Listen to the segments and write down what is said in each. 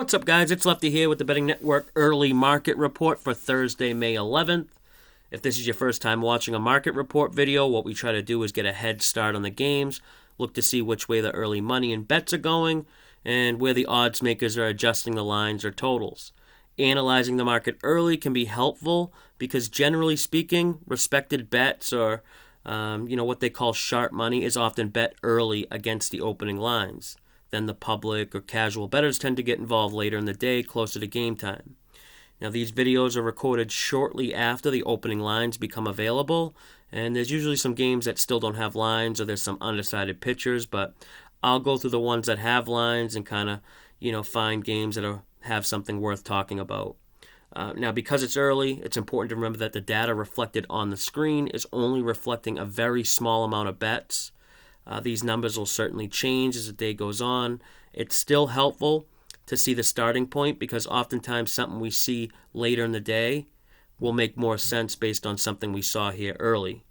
What's up, guys? It's Lefty here with the Betting Network Early Market Report for Thursday, May 11th. If this is your first time watching a market report video, what we try to do is get a head start on the games, look to see which way the early money and bets are going, and where the odds makers are adjusting the lines or totals. Analyzing the market early can be helpful because, generally speaking, respected bets or what they call sharp money is often bet early against the opening lines. Then the public or casual bettors tend to get involved later in the day, closer to game time. Now, these videos are recorded shortly after the opening lines become available, and there's usually some games that still don't have lines or there's some undecided pitchers, but I'll go through the ones that have lines and kind of, find games that have something worth talking about. Now, because it's early, it's important to remember that the data reflected on the screen is only reflecting a very small amount of bets. These numbers will certainly change as the day goes on. It's still helpful to see the starting point because oftentimes something we see later in the day will make more sense based on something we saw here early.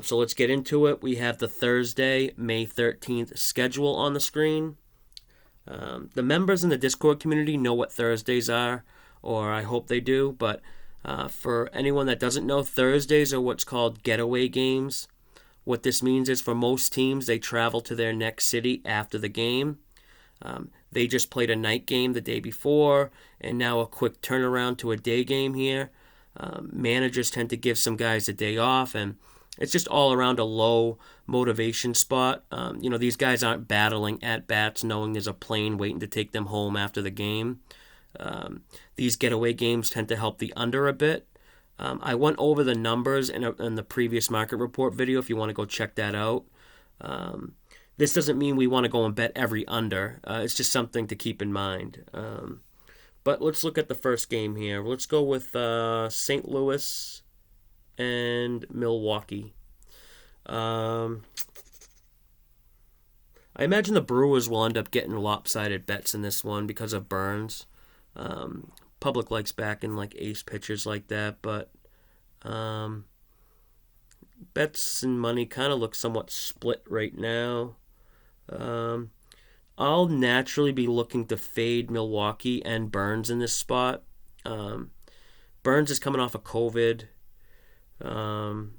So let's get into it. We have the Thursday, May 13th schedule on the screen. The members in the Discord community know what Thursdays are, or I hope they do, but for anyone that doesn't know, Thursdays are what's called getaway games. What this means is for most teams, they travel to their next city after the game. They just played a night game the day before, and now a quick turnaround to a day game here. Managers tend to give some guys a day off, and it's just all around a low motivation spot. These guys aren't battling at bats knowing there's a plane waiting to take them home after the game. These getaway games tend to help the under a bit. I went over the numbers in the previous market report video if you want to go check that out. This doesn't mean we want to go and bet every under. It's just something to keep in mind. But let's look at the first game here. Let's go with St. Louis and Milwaukee. I imagine the Brewers will end up getting lopsided bets in this one because of Burns. Public likes backing like ace pitchers like that, but bets and money kind of look somewhat split right now. I'll naturally be looking to fade Milwaukee and Burns in this spot. Burns is coming off of COVID, and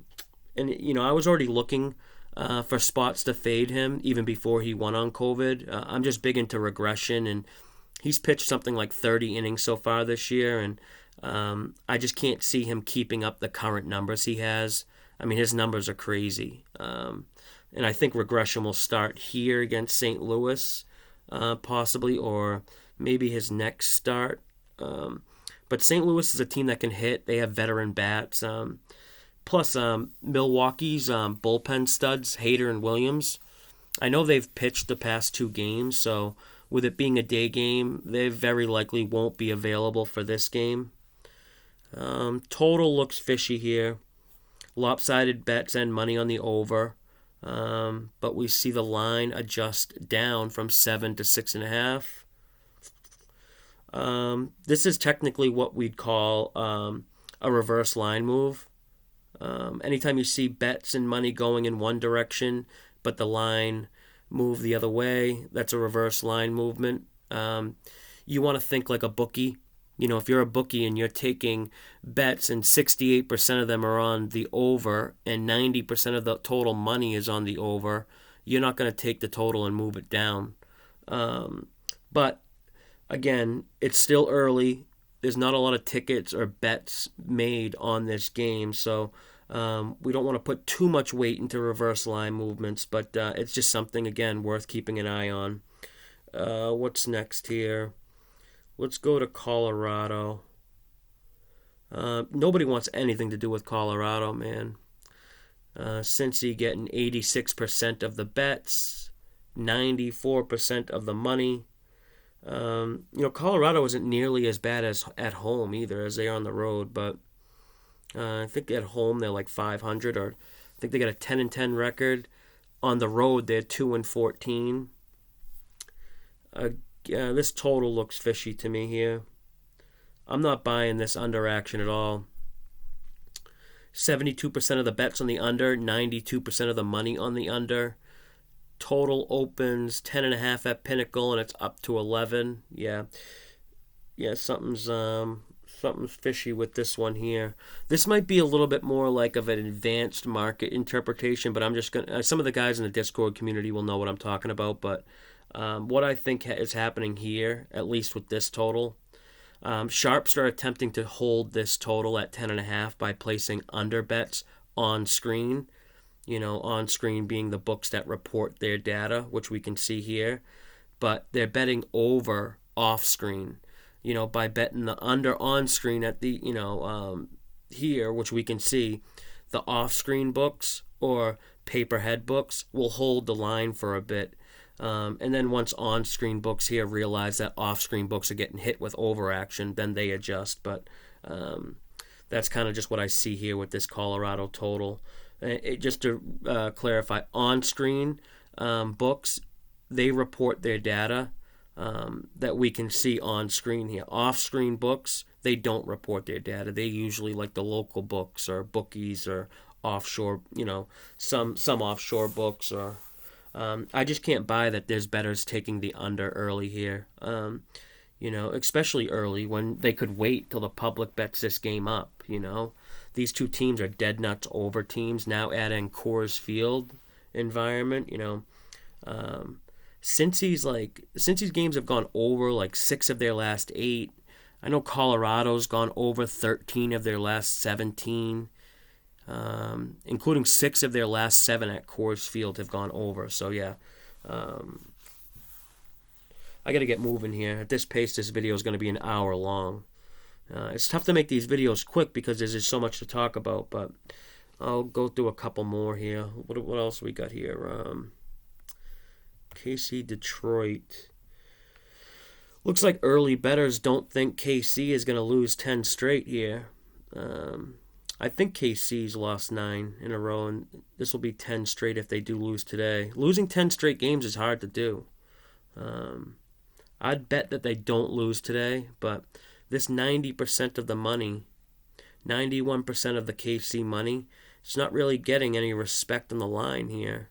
I was already looking for spots to fade him even before he went on COVID. I'm just big into regression, and he's pitched something like 30 innings so far this year, and I just can't see him keeping up the current numbers he has. I mean, his numbers are crazy. And I think regression will start here against St. Louis, possibly, or maybe his next start. But St. Louis is a team that can hit. They have veteran bats. Plus, Milwaukee's bullpen studs, Hader and Williams, I know they've pitched the past two games, so with it being a day game, they very likely won't be available for this game. Total looks fishy here. Lopsided bets and money on the over. But we see the line adjust down from 7 to 6.5. This is technically what we'd call a reverse line move. Anytime you see bets and money going in one direction, but the line move the other way, that's a reverse line movement. You want to think like a bookie. If you're a bookie and you're taking bets and 68% of them are on the over and 90% of the total money is on the over, you're not going to take the total and move it down. But again, it's still early. There's not a lot of tickets or bets made on this game, so we don't want to put too much weight into reverse line movements, but it's just something, again, worth keeping an eye on. What's next here? Let's go to Colorado. Nobody wants anything to do with Colorado, man. Cincy getting 86% of the bets, 94% of the money. Colorado isn't nearly as bad as at home either as they are on the road, but I think at home they're like 500, or I think they got a 10-10 record. On the road they're 2-14. This total looks fishy to me here. I'm not buying this under action at all. 72% of the bets on the under, 92% of the money on the under. Total opens 10.5 at Pinnacle, and it's up to 11. Yeah, yeah, something's fishy with this one here. This might be a little bit more like of an advanced market interpretation, but I'm just gonna. Some of the guys in the Discord community will know what I'm talking about. But what I think is happening here, at least with this total, sharps are attempting to hold this total at 10.5 by placing under bets on screen. On screen being the books that report their data, which we can see here, but they're betting over off screen, by betting the under on screen at the, here, which we can see, the off screen books or paper head books will hold the line for a bit. And then once on screen books here realize that off screen books are getting hit with overaction, then they adjust. But that's kind of just what I see here with this Colorado total. Just to clarify, on screen books, they report their data that we can see on screen here. Off screen books, they don't report their data. They usually like the local books or bookies or offshore, some offshore books. Or I just can't buy that there's bettors taking the under early here. Especially early when they could wait till the public bets this game up. These two teams are dead nuts over teams. Now adding Coors Field environment, since these games have gone over like 6 of their last 8. I know Colorado's gone over 13 of their last 17, including 6 of their last 7 at Coors Field have gone over. So yeah, I got to get moving here. At this pace, this video is going to be an hour long. It's tough to make these videos quick because there's just so much to talk about, but I'll go through a couple more here. What else we got here? KC Detroit. Looks like early bettors don't think KC is going to lose 10 straight here. I think KC's lost 9 in a row, and this will be 10 straight if they do lose today. Losing 10 straight games is hard to do. I'd bet that they don't lose today, but this 90% of the money, 91% of the KC money, it's not really getting any respect on the line here.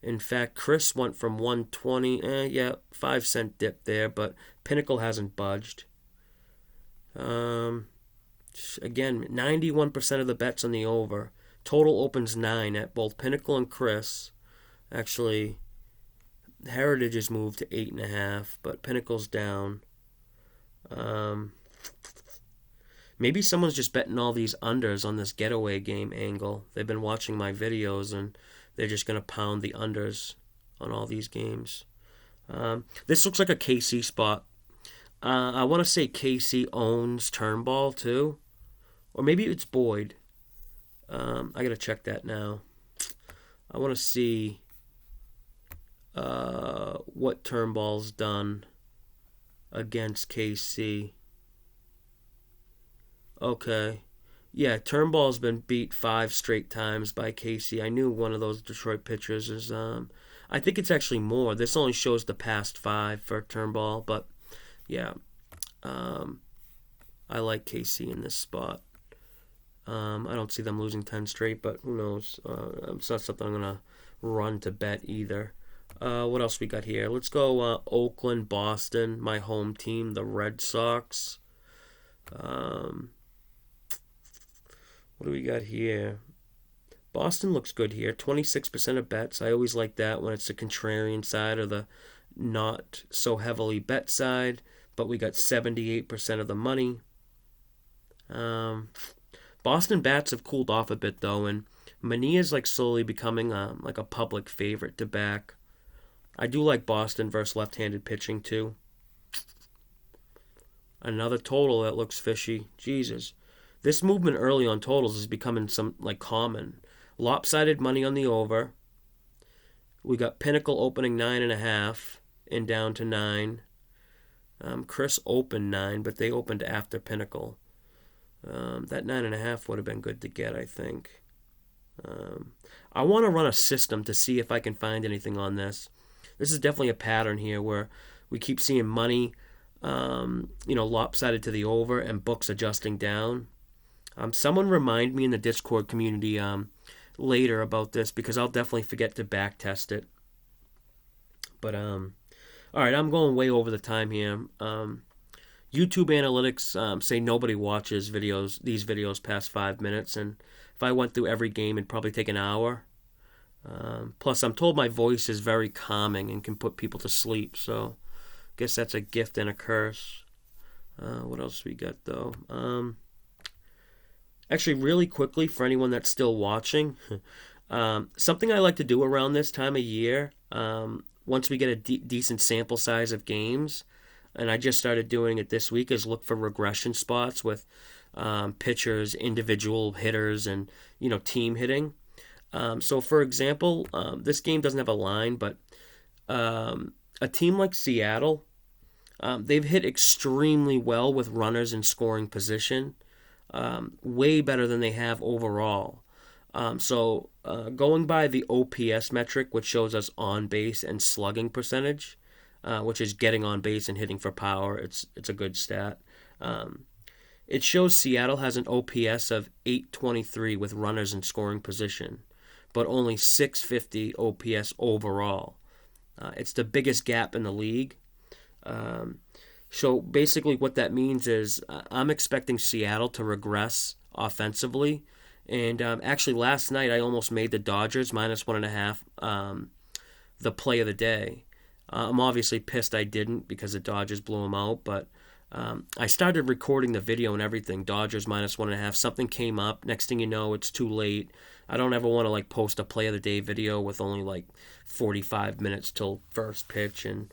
In fact, Chris went from 120, 5-cent dip there, but Pinnacle hasn't budged. Again, 91% of the bets on the over. Total opens 9 at both Pinnacle and Chris. Actually, Heritage has moved to 8.5, but Pinnacle's down. Maybe someone's just betting all these unders on this getaway game angle. They've been watching my videos and they're just going to pound the unders on all these games. This looks like a KC spot. I want to say KC owns Turnbull too. Or maybe it's Boyd. I got to check that now. I want to see what Turnbull's done against KC. Okay. Yeah, Turnbull's been beat 5 straight times by KC. I knew one of those Detroit pitchers is I think it's actually more. This only shows the past 5 for Turnbull, but yeah. I like KC in this spot. I don't see them losing 10 straight, but who knows? It's not something I'm going to run to bet either. What else we got here? Let's go Oakland, Boston, my home team, the Red Sox. What do we got here? Boston looks good here. 26% of bets. I always like that when it's the contrarian side or the not so heavily bet side. But we got 78% of the money. Boston bats have cooled off a bit though, and Mania's like slowly becoming like a public favorite to back. I do like Boston versus left-handed pitching too. Another total that looks fishy. Jesus. This movement early on totals is becoming some like common. Lopsided money on the over. We got Pinnacle opening 9.5 and down to 9. Chris opened 9, but they opened after Pinnacle. That 9.5 would have been good to get, I think. I want to run a system to see if I can find anything on this. This is definitely a pattern here where we keep seeing money, lopsided to the over and books adjusting down. Someone remind me in the Discord community later about this because I'll definitely forget to back test it. But all right, I'm going way over the time here. YouTube analytics say nobody watches these videos past 5 minutes, and if I went through every game, it'd probably take an hour. Plus, I'm told my voice is very calming and can put people to sleep, so I guess that's a gift and a curse. What else we got, though? Actually, really quickly, for anyone that's still watching, something I like to do around this time of year, once we get a decent sample size of games, and I just started doing it this week, is look for regression spots with pitchers, individual hitters, and team hitting. So, for example, this game doesn't have a line, but a team like Seattle, they've hit extremely well with runners in scoring position, way better than they have overall. So, going by the OPS metric, which shows us on base and slugging percentage, which is getting on base and hitting for power, it's a good stat. It shows Seattle has an OPS of 823 with runners in scoring position, but only 650 OPS overall. It's the biggest gap in the league. So basically what that means is I'm expecting Seattle to regress offensively. And actually last night I almost made the Dodgers -1.5 the play of the day. I'm obviously pissed I didn't because the Dodgers blew them out, but I started recording the video and everything. Dodgers -1.5. Something came up. Next thing you know, it's too late. I don't ever want to post a play of the day video with only 45 minutes till first pitch, and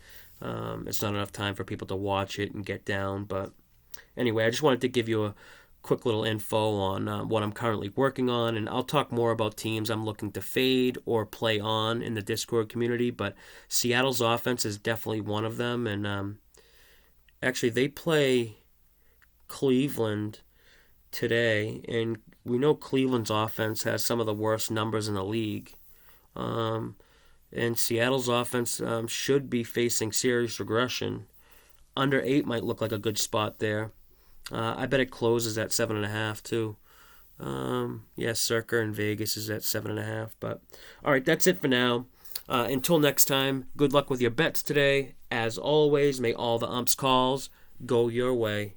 it's not enough time for people to watch it and get down. But anyway, I just wanted to give you a quick little info on what I'm currently working on, and I'll talk more about teams I'm looking to fade or play on in the Discord community, but Seattle's offense is definitely one of them, and actually they play Cleveland today, and we know Cleveland's offense has some of the worst numbers in the league, and Seattle's offense should be facing serious regression. Under 8 might look like a good spot there. I bet it closes at 7.5 too. Circa in Vegas is at 7.5. But all right, that's it for now. Until next time, good luck with your bets today. As always, may all the umps calls go your way.